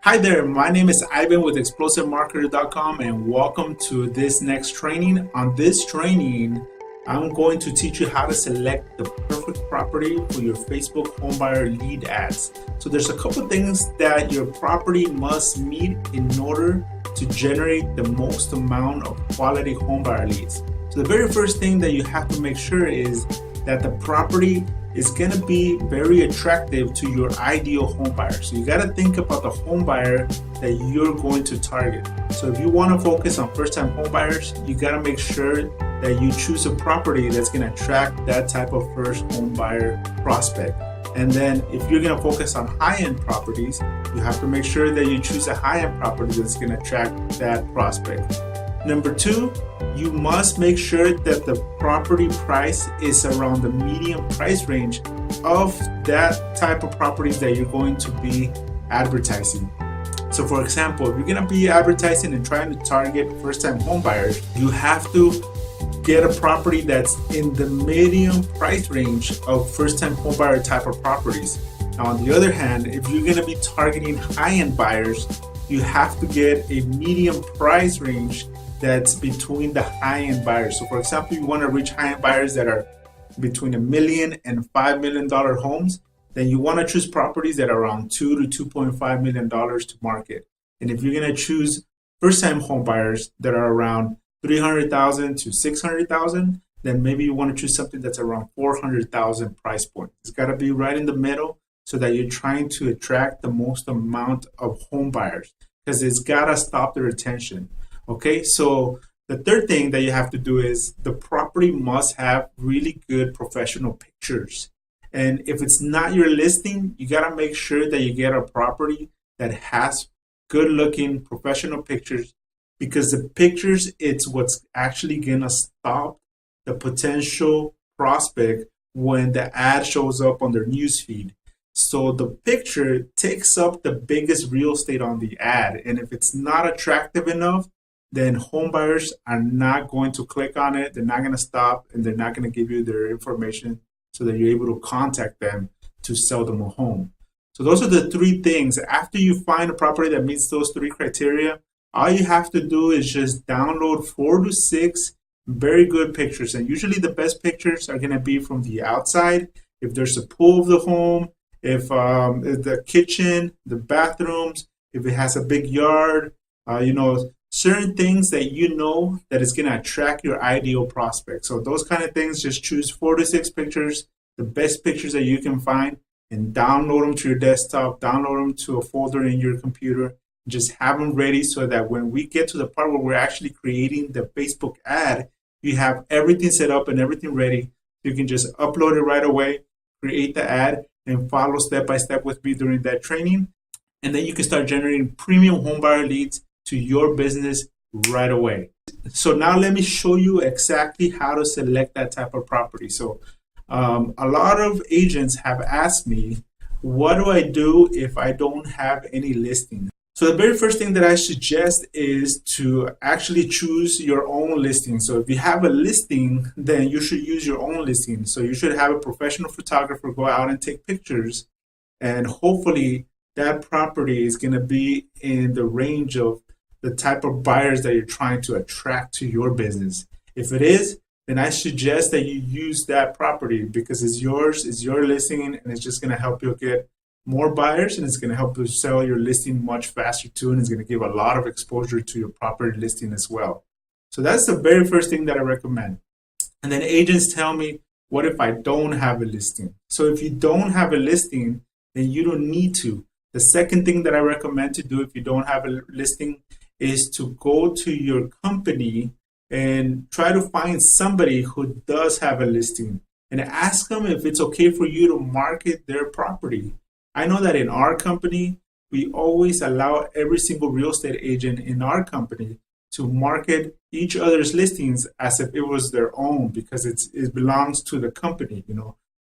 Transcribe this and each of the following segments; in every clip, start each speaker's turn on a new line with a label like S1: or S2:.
S1: Hi there, my name is Ivan with ExplosiveMarketer.com and welcome to this next training. On this training, I'm going to teach you how to select the perfect property for your Facebook homebuyer lead ads. So there's a couple things that your property must meet in order to generate the most amount of quality homebuyer leads. So the very first thing that you have to make sure is that the property is going to be very attractive to your ideal home buyer. So you got to think about the home buyer that you're going to target. So if you want to focus on first-time home buyers, you got to make sure that you choose a property that's going to attract that type of first home buyer prospect. And then if you're going to focus on high-end properties, you have to make sure that you choose a high-end property that's going to attract that prospect. Number two, you must make sure that the property price is around the median price range of that type of properties that you're going to be advertising. So for example, if you're going to be advertising and trying to target first-time home buyers, you have to get a property that's in the medium price range of first-time home buyer type of properties. Now on the other hand, if you're going to be targeting high-end buyers, you have to get a medium price range that's between the high-end buyers. So for example, you want to reach high-end buyers that are between $1 million and $5 million homes, then you want to choose properties that are around $2 to $2.5 million to market. And if you're going to choose first-time home buyers that are around $300,000 to $600,000, then maybe you want to choose something that's around $400,000 price point. It's got to be right in the middle so that you're trying to attract the most amount of home buyers, because it's got to stop their attention. Okay, so the third thing that you have to do is the property must have really good professional pictures. And if it's not your listing, you got to make sure that you get a property that has good looking professional pictures, because the pictures, it's what's actually going to stop the potential prospect when the ad shows up on their newsfeed. So the picture takes up the biggest real estate on the ad. And if it's not attractive enough, then home buyers are not going to click on it. They're not going to stop, and they're not going to give you their information so that you're able to contact them to sell them a home. So those are the three things. After you find a property that meets those three criteria, all you have to do is just download 4 to 6 very good pictures. And usually the best pictures are going to be from the outside. If there's a pool of the home, if the kitchen, the bathrooms, if it has a big yard, certain things that you know that is going to attract your ideal prospect. So those kind of things, just choose 4 to 6 pictures, the best pictures that you can find, and download them to your desktop, download them to a folder in your computer, just have them ready so that when we get to the part where we're actually creating the Facebook ad, you have everything set up and everything ready. You can just upload it right away, create the ad, and follow step by step with me during that training. And then you can start generating premium homebuyer leads to your business right away. So now let me show you exactly how to select that type of property. So a lot of agents have asked me, what do I do if I don't have any listing? So the very first thing that I suggest is to actually choose your own listing. So if you have a listing, then you should use your own listing. So you should have a professional photographer go out and take pictures, and hopefully that property is going to be in the range of the type of buyers that you're trying to attract to your business. If it is, then I suggest that you use that property because it's yours, it's your listing, and it's just going to help you get more buyers, and it's going to help you sell your listing much faster too, and it's going to give a lot of exposure to your property listing as well. So that's the very first thing that I recommend. And then agents tell me, what if I don't have a listing? So if you don't have a listing, then you don't need to. The second thing that I recommend to do if you don't have a listing is to go to your company and try to find somebody who does have a listing and ask them if it's okay for you to market their property. I know that in our company, we always allow every single real estate agent in our company to market each other's listings as if it was their own, because it belongs to the company.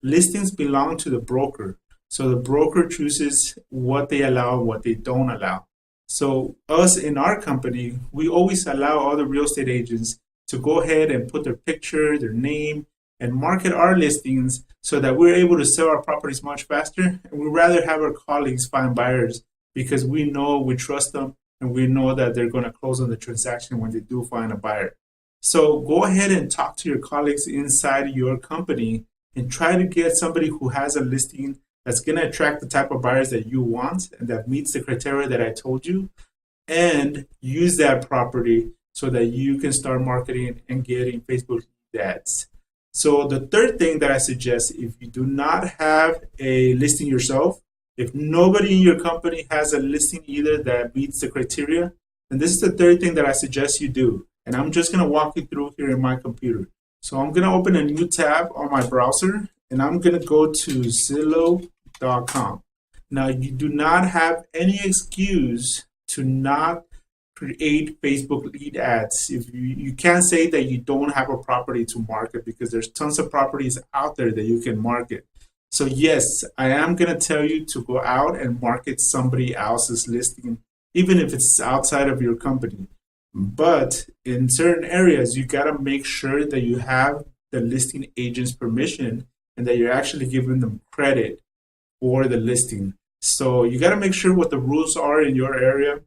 S1: Listings belong to the broker. So the broker chooses what they allow and what they don't allow. So us in our company, we always allow other real estate agents to go ahead and put their picture, their name, and market our listings so that we're able to sell our properties much faster. And we'd rather have our colleagues find buyers because we trust them, and we know that they're going to close on the transaction when they do find a buyer. So go ahead and talk to your colleagues inside your company and try to get somebody who has a listing that's going to attract the type of buyers that you want and that meets the criteria that I told you, and use that property so that you can start marketing and getting Facebook ads. So the third thing that I suggest, if you do not have a listing yourself, if nobody in your company has a listing either that meets the criteria, then this is the third thing that I suggest you do. And I'm just going to walk you through here in my computer. So I'm going to open a new tab on my browser, and I'm going to go to Zillow.com. Now, you do not have any excuse to not create Facebook lead ads. If you can't say that you don't have a property to market, because there's tons of properties out there that you can market. So yes, I am going to tell you to go out and market somebody else's listing, even if it's outside of your company. But in certain areas, you got to make sure that you have the listing agent's permission and that you're actually giving them credit for the listing. So you got to make sure what the rules are in your area,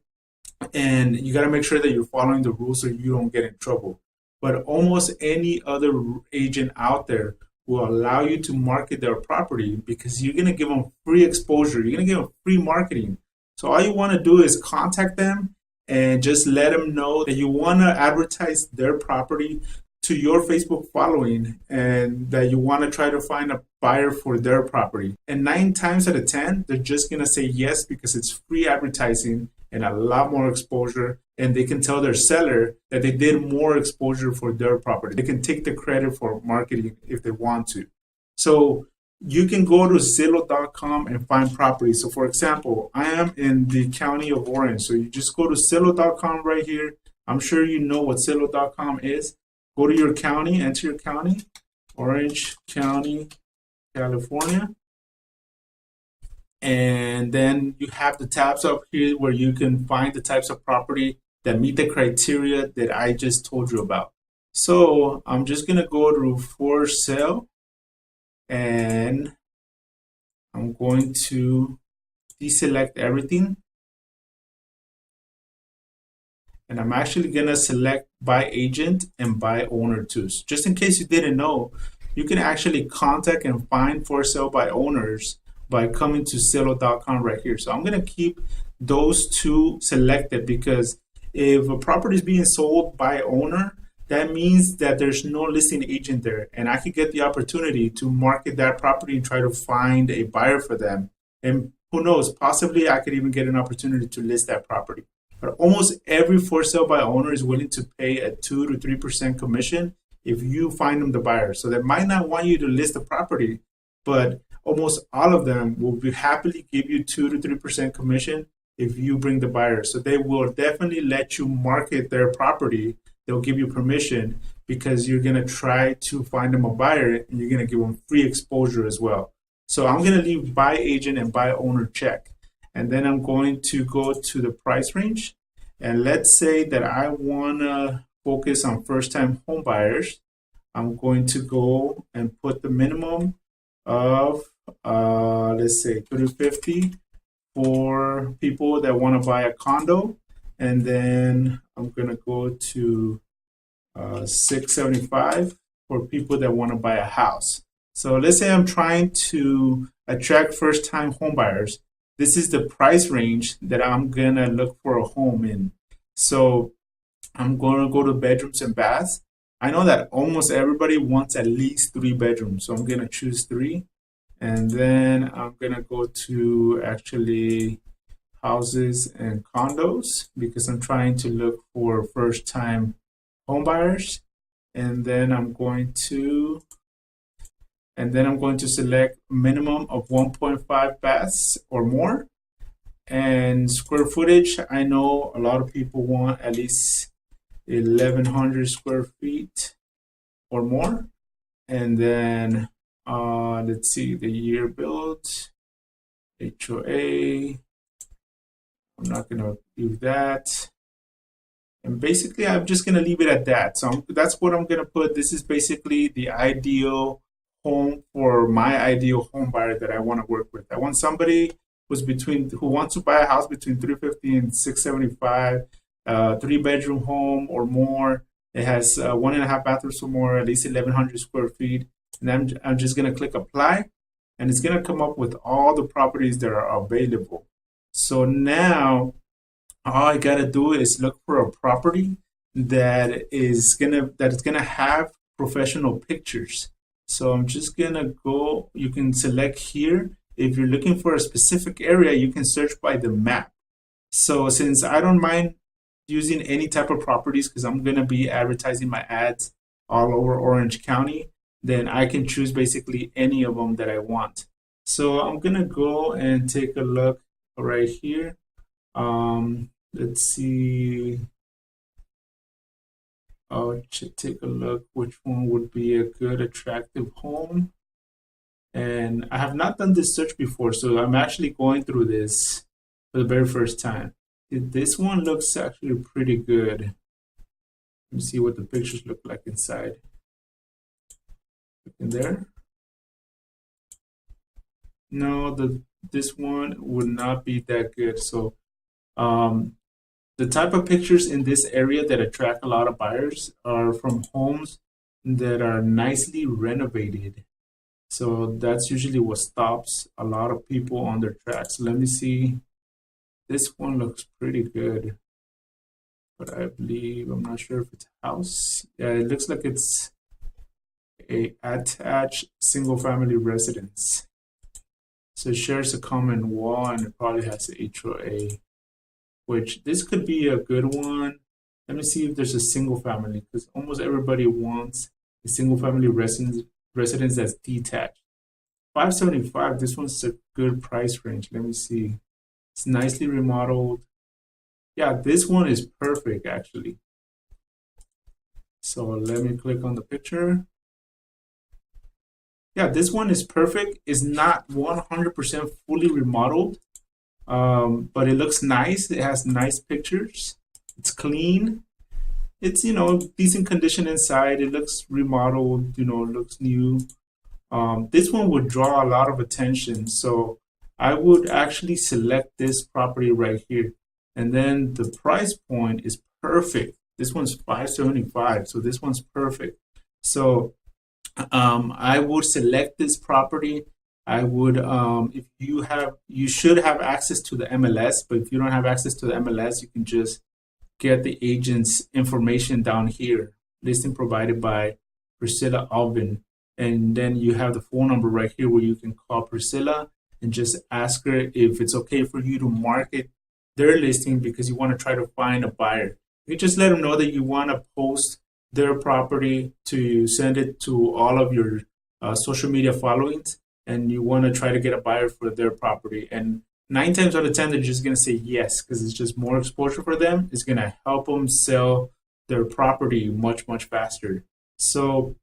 S1: and you got to make sure that you're following the rules so you don't get in trouble. But almost any other agent out there will allow you to market their property, because you're going to give them free exposure. You're going to give them free marketing. So all you want to do is contact them and just let them know that you want to advertise their property to your Facebook following, and that you want to try to find a buyer for their property. And 9 times out of 10, they're just going to say yes, because it's free advertising and a lot more exposure, and they can tell their seller that they did more exposure for their property. They can take the credit for marketing if they want to. So you can go to Zillow.com and find properties. So for example, I am in the county of Orange. So you just go to Zillow.com right here. I'm sure you know what Zillow.com is. Go to your county, enter your county, Orange County, California. And then you have the tabs up here where you can find the types of property that meet the criteria that I just told you about. So I'm just going to go to for sale, and I'm going to deselect everything. And I'm actually going to select by agent and by owner too. So just in case you didn't know, you can actually contact and find for sale by owners by coming to Zillow.com right here. So I'm going to keep those two selected, because if a property is being sold by owner, that means that there's no listing agent there, and I could get the opportunity to market that property and try to find a buyer for them. And who knows, possibly I could even get an opportunity to list that property. But almost every for sale by owner is willing to pay a 2 to 3% commission if you find them the buyer. So they might not want you to list the property, but almost all of them will be happily give you 2 to 3% commission if you bring the buyer. So they will definitely let you market their property. They'll give you permission, because you're going to try to find them a buyer, and you're going to give them free exposure as well. So I'm going to leave by agent and by owner check. And then I'm going to go to the price range. And let's say that I want to focus on first-time home buyers. I'm going to go and put the minimum of, let's say, $350 for people that want to buy a condo. And then I'm going to go to $675 for people that want to buy a house. So let's say I'm trying to attract first-time home buyers. This is the price range that I'm going to look for a home in. So I'm going to go to bedrooms and baths. I know that almost everybody wants at least 3 bedrooms. So I'm going to choose 3. And then I'm going to go to actually houses and condos, because I'm trying to look for first-time home buyers. And then I'm going to select minimum of 1.5 baths or more. And square footage, I know a lot of people want at least 1,100 square feet or more. And then let's see, the year built, HOA. I'm not going to do that. And basically, I'm just going to leave it at that. So that's what I'm going to put. This is basically the ideal home for my ideal home buyer that I want to work with. I want somebody who wants to buy a house between 350 and 675, 3-bedroom home or more. It has 1.5 bathrooms or more, at least 1,100 square feet. And I'm just gonna click apply, and it's gonna come up with all the properties that are available. So now all I gotta do is look for a property that is gonna have professional pictures. So I'm just gonna go, you can select here. If you're looking for a specific area, you can search by the map. So since I don't mind using any type of properties because I'm gonna be advertising my ads all over Orange County, then I can choose basically any of them that I want. So I'm gonna go and take a look right here. Let's see. I'll take a look which one would be a good attractive home. And I have not done this search before, so I'm actually going through this for the very first time. This one looks actually pretty good. Let me see what the pictures look like inside. Look in there. No, this one would not be that good. So the type of pictures in this area that attract a lot of buyers are from homes that are nicely renovated. So that's usually what stops a lot of people on their tracks. Let me see. This one looks pretty good, but I believe, I'm not sure if it's a house. Yeah, it looks like it's a attached single family residence. So it shares a common wall and it probably has HOA, which this could be a good one. Let me see if there's a single family, because almost everybody wants a single family residence that's detached. $575, this one's a good price range. Let me see. It's nicely remodeled. Yeah, this one is perfect actually. So let me click on the picture. Yeah, this one is perfect. It's not 100% fully remodeled, but it looks nice. It has nice pictures. It's clean. It's, decent condition inside. It looks remodeled, looks new. This one would draw a lot of attention. So I would actually select this property right here. And then the price point is perfect. This one's $575, so this one's perfect. So I would select this property. I would, if you should have access to the MLS, but if you don't have access to the MLS, you can just get the agent's information down here. Listing provided by Priscilla Alvin. And then you have the phone number right here where you can call Priscilla and just ask her if it's okay for you to market their listing because you want to try to find a buyer. You just let them know that you want to post their property, to send it to all of your social media followings, and you want to try to get a buyer for their property. And 9 times out of 10, they're just going to say yes because it's just more exposure for them. It's going to help them sell their property much, much faster. So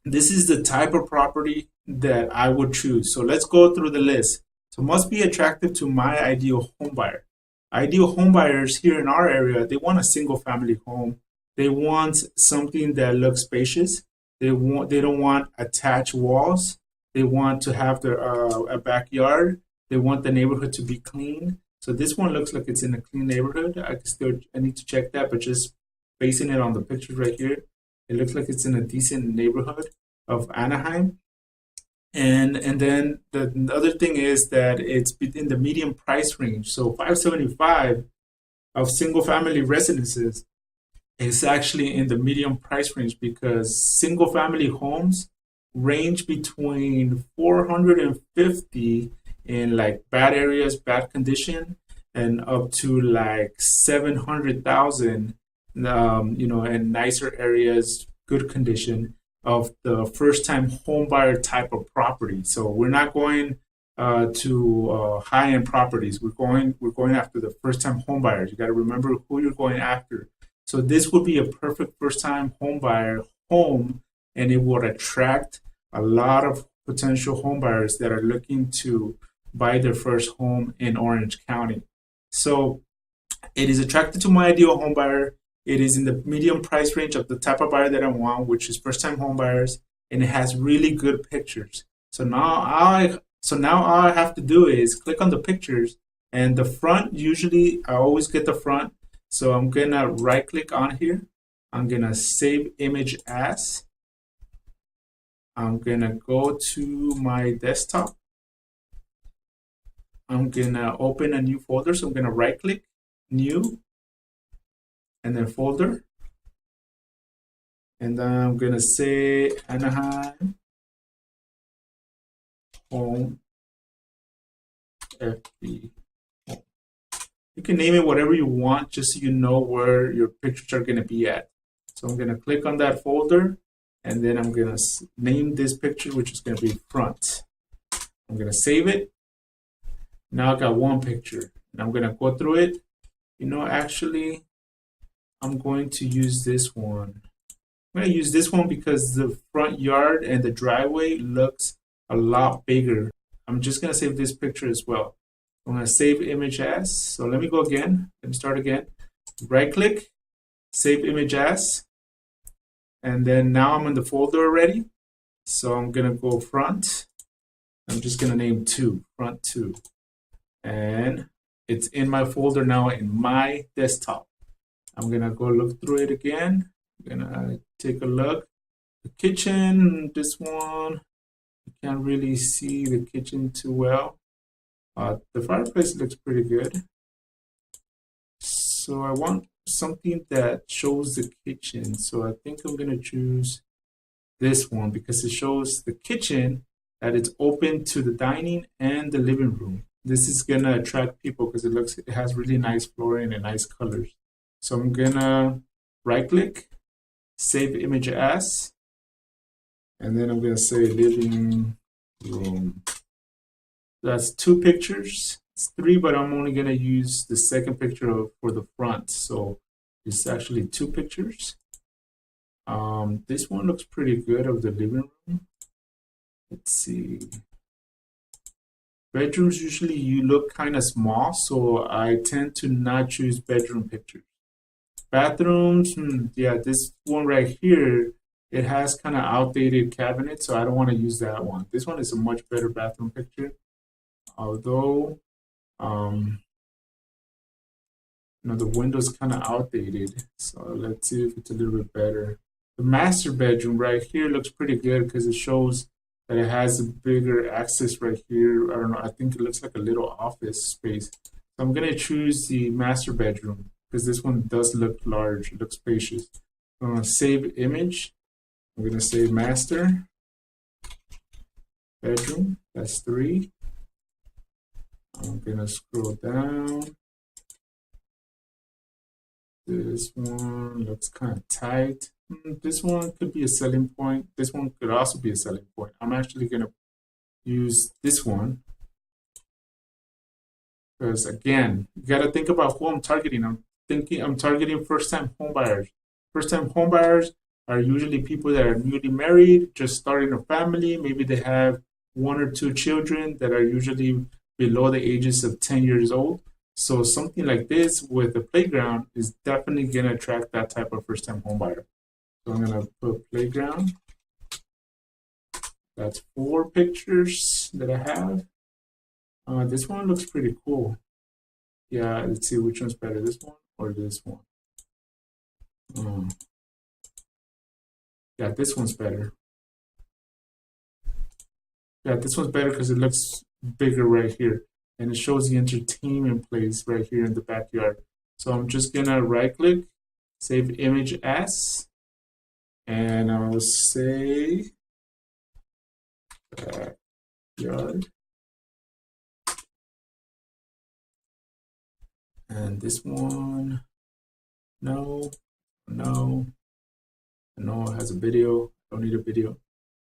S1: this is the type of property that I would choose. So let's go through the list. So must be attractive to my ideal home buyer. Ideal home buyers here in our area, they want a single family home. They want something that looks spacious. They don't want attached walls. They want to have a backyard. They want the neighborhood to be clean. So this one looks like it's in a clean neighborhood. I need to check that, but just basing it on the pictures right here, it looks like it's in a decent neighborhood of Anaheim. And then the other thing is that it's in the medium price range. So $575 of single family residences is actually in the medium price range because single family homes range between 450 in like bad areas, bad condition, and up to like 700,000, in nicer areas, good condition, of the first-time home buyer type of property. So we're not going to high-end properties. We're going after the first-time home buyers. You got to remember who you're going after. So this would be a perfect first-time home buyer home, and it would attract a lot of potential home buyers that are looking to buy their first home in Orange County. So it is attracted to my ideal home buyer. It is in the medium price range of the type of buyer that I want, which is first-time home buyers, and it has really good pictures. So now So now all I have to do is click on the pictures, and the front, usually I always get the front. So I'm gonna right click on here. I'm gonna save image as. I'm gonna go to my desktop. I'm gonna open a new folder. So I'm gonna right click, new, and then folder. And then I'm gonna say Anaheim home FB. You can name it whatever you want, just so you know where your pictures are gonna be at. So I'm gonna click on that folder, and then I'm gonna name this picture, which is gonna be front. I'm gonna save it. Now I got one picture, and I'm gonna go through it. You know, actually, I'm going to use this one. I'm going to use this one because the front yard and the driveway looks a lot bigger. I'm just going to save this picture as well. I'm going to save image as. So let me go again. Let me start again. Right click, save image as. And then now I'm in the folder already. So I'm going to go front. I'm just going to name 2, front 2. And it's in my folder now in my desktop. I'm going to go look through it again. I'm gonna take a look. The kitchen, this one, you can't really see the kitchen too well. The fireplace looks pretty good. So I want something that shows the kitchen. So I think I'm gonna choose this one because it shows the kitchen that it's open to the dining and the living room. This is gonna attract people because it has really nice flooring and nice colors. So I'm gonna right click, save image as, and then I'm going to say living room. That's 2 pictures. It's 3, but I'm only going to use the second picture for the front. So it's actually 2 pictures. This one looks pretty good of the living room. Let's see. Bedrooms usually you look kind of small, so I tend to not choose bedroom pictures. Bathrooms, yeah, this one right here, it has kind of outdated cabinets, so I don't want to use that one. This one is a much better bathroom picture. Although, you know, the window's kind of outdated, so let's see if it's a little bit better. The master bedroom right here looks pretty good because it shows that it has a bigger access right here. I don't know, I think it looks like a little office space. So I'm going to choose the master bedroom, because this one does look large, it looks spacious. I'm going to save image. I'm going to say master bedroom. That's 3. I'm going to scroll down. This one looks kind of tight. This one could be a selling point. This one could also be a selling point. I'm actually going to use this one. Because again, you got to think about who I'm targeting. I'm targeting first-time homebuyers. First-time homebuyers are usually people that are newly married, just starting a family. Maybe they have 1 or 2 children that are usually below the ages of 10 years old. So something like this with a playground is definitely going to attract that type of first-time homebuyer. So I'm going to put playground. That's 4 pictures that I have. This one looks pretty cool. Yeah, let's see which one's better, this one or this one. Yeah, this one's better. Yeah, this one's better because it looks bigger right here. And it shows the entertainment place right here in the backyard. So I'm just gonna right click, save image as, and I'll say backyard. And this one, no, it has a video. Don't need a video.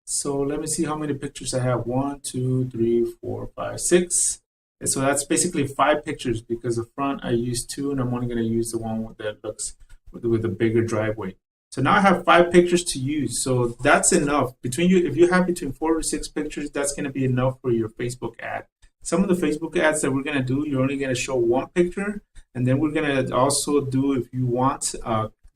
S1: So let me see how many pictures I have. 1, 2, 3, 4, 5, 6. And so that's basically 5 pictures because the front I used 2, and I'm only going to use the one that looks with a bigger driveway. So now I have 5 pictures to use. So that's enough. Between you, if you have between 4 to 6 pictures, that's going to be enough for your Facebook ad. Some of the Facebook ads that we're going to do, you're only going to show 1 picture. And then we're going to also do, if you want,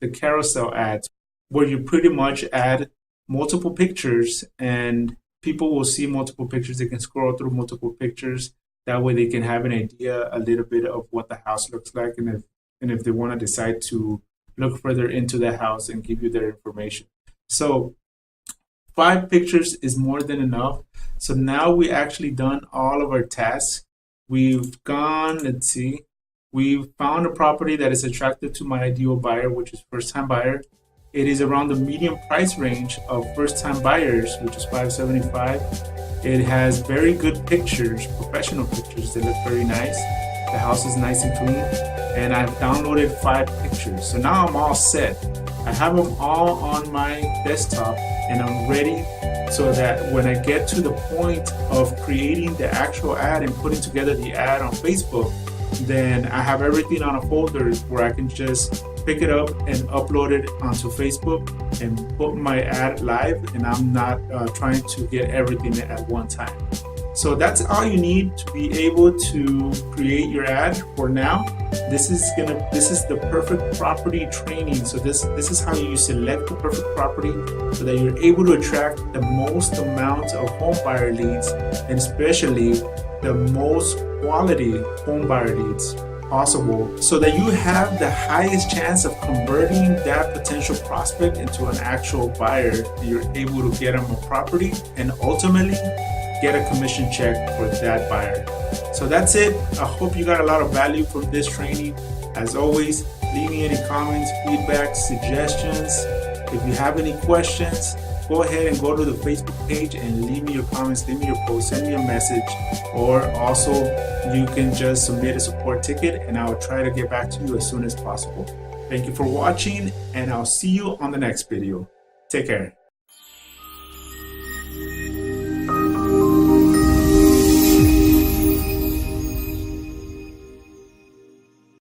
S1: the carousel ads, where you pretty much add multiple pictures and people will see multiple pictures. They can scroll through multiple pictures. That way they can have an idea a little bit of what the house looks like, and if they want to decide to look further into the house and give you their information. So 5 pictures is more than enough. So now we actually done all of our tasks. We've gone, let's see, we've found a property that is attractive to my ideal buyer, which is first-time buyer. It is around the medium price range of first-time buyers, which is $575. It has very good pictures, professional pictures. They look very nice. The house is nice and clean. And I've downloaded 5 pictures. So now I'm all set. I have them all on my desktop and I'm ready so that when I get to the point of creating the actual ad and putting together the ad on Facebook, then I have everything on a folder where I can just pick it up and upload it onto Facebook and put my ad live, and I'm not trying to get everything at one time. So that's all you need to be able to create your ad for now. This is the perfect property training. So this is how you select the perfect property so that you're able to attract the most amount of home buyer leads, and especially the most quality home buyer leads possible, so that you have the highest chance of converting that potential prospect into an actual buyer. You're able to get them a property and ultimately get a commission check for that buyer. So that's it. I hope you got a lot of value from this training. As always, leave me any comments, feedback, suggestions. If you have any questions, go ahead and go to the Facebook page and leave me your comments, leave me your post, send me a message, or also you can just submit a support ticket and I'll try to get back to you as soon as possible. Thank you for watching, and I'll see you on the next video. Take care.